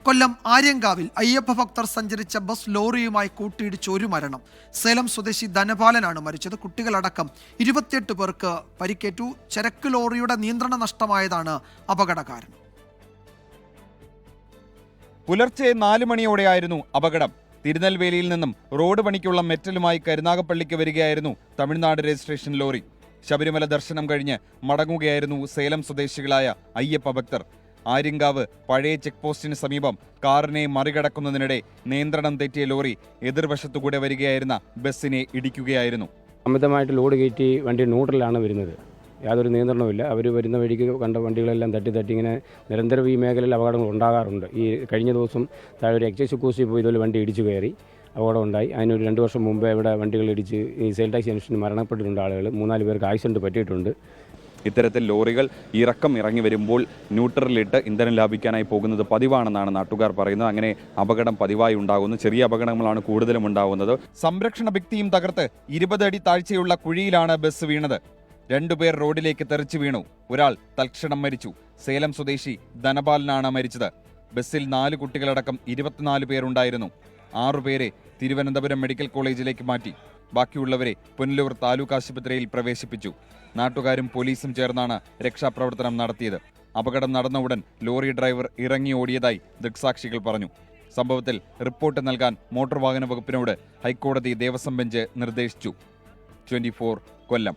കൊല്ലം ആര്യങ്കാവിൽ അയ്യപ്പ ഭക്തർ സഞ്ചരിച്ച ബസ് ലോറിയുമായി കൂട്ടിയിടിച്ച് ഒരു മരണം. സേലം സ്വദേശി ധനപാലനാണ് മരിച്ചത്. കുട്ടികളടക്കം 28 പേർക്ക് പരിക്കേറ്റു. ചരക്ക് ലോറിയുടെ നിയന്ത്രണ നഷ്ടമായതാണ് അപകട കാരണം. പുലർച്ചെ 4 മണിയോടെയായിരുന്നു അപകടം. തിരുനെൽവേലിയിൽ നിന്നും റോഡ് പണിക്കുള്ള മെറ്റലുമായി കരുനാഗപ്പള്ളിക്ക് വരികയായിരുന്നു തമിഴ്നാട് രജിസ്ട്രേഷൻ ലോറി. ശബരിമല ദർശനം കഴിഞ്ഞ് മടങ്ങുകയായിരുന്നു സേലം സ്വദേശികളായ അയ്യപ്പ ഭക്തർ. ആര്യങ്കാവ് പഴയ ചെക്ക് പോസ്റ്റിന് സമീപം കാറിനെ മറികടക്കുന്നതിനിടെ നിയന്ത്രണം തെറ്റിയ ലോറി എതിർവശത്തുകൂടെ വരികയായിരുന്ന ബസ്സിനെ ഇടിക്കുകയായിരുന്നു. അമിതമായിട്ട് ലോഡ് കയറ്റി വണ്ടി ന്യൂട്രലാണ് വരുന്നത്. യാതൊരു നിയന്ത്രണവുമില്ല. അവർ വരുന്ന വഴിക്ക് കണ്ട വണ്ടികളെല്ലാം തട്ടി ഇങ്ങനെ നിരന്തരം ഈ മേഖലയിൽ അപകടങ്ങൾ ഉണ്ടാകാറുണ്ട്. ഈ കഴിഞ്ഞ ദിവസം താഴെ ഒരു എക്സൈസ് കോസ്റ്റിൽ പോയി ഇതുപോലെ വണ്ടി ഇടിച്ചു കയറി അപകടം ഉണ്ടായി. അതിനൊരു 2 വർഷം മുമ്പേ ഇവിടെ വണ്ടികൾ ഇടിച്ച് ഈ സെയിൽ ടാക്സ് ജംഗ്ഷനിൽ മരണപ്പെട്ടിട്ടുണ്ട് ആളുകൾ. 3-4 പേർക്ക് ആക്സിഡൻറ്റ് പറ്റിയിട്ടുണ്ട്. ഇത്തരത്തിൽ ലോറികൾ ഇറങ്ങി വരുമ്പോൾ ന്യൂട്രലിട്ട് ഇന്ധനം ലാഭിക്കാനായി പോകുന്നത് പതിവാണെന്നാണ് നാട്ടുകാർ പറയുന്നത്. അങ്ങനെ അപകടം പതിവായി ഉണ്ടാകുന്നു. ചെറിയ അപകടങ്ങളാണ് കൂടുതലും ഉണ്ടാകുന്നത്. സംരക്ഷണ ഭിത്തിയും തകർത്ത് 20 അടി താഴ്ചയുള്ള കുഴിയിലാണ് ബസ് വീണത്. 2 പേർ റോഡിലേക്ക് തെറിച്ചു വീണു. ഒരാൾ തൽക്ഷണം മരിച്ചു. സേലം സ്വദേശി ധനപാലനാണ് മരിച്ചത്. ബസ്സിൽ 4 കുട്ടികളടക്കം 24 പേരുണ്ടായിരുന്നു. 6 പേരെ തിരുവനന്തപുരം മെഡിക്കൽ കോളേജിലേക്ക് മാറ്റി. ബാക്കിയുള്ളവരെ പുനലൂർ താലൂക്ക് ആശുപത്രിയിൽ പ്രവേശിപ്പിച്ചു. നാട്ടുകാരും പോലീസും ചേർന്നാണ് രക്ഷാപ്രവർത്തനം നടത്തിയത്. അപകടം നടന്ന ഉടൻ ലോറി ഡ്രൈവർ ഇറങ്ങി ഓടിയതായി ദൃക്സാക്ഷികൾ പറഞ്ഞു. സംഭവത്തിൽ റിപ്പോർട്ട് നൽകാൻ മോട്ടോർ വാഹന വകുപ്പിനോട് ഹൈക്കോടതി ദേവസ്വം ബെഞ്ച് നിർദ്ദേശിച്ചു. 24 കൊല്ലം.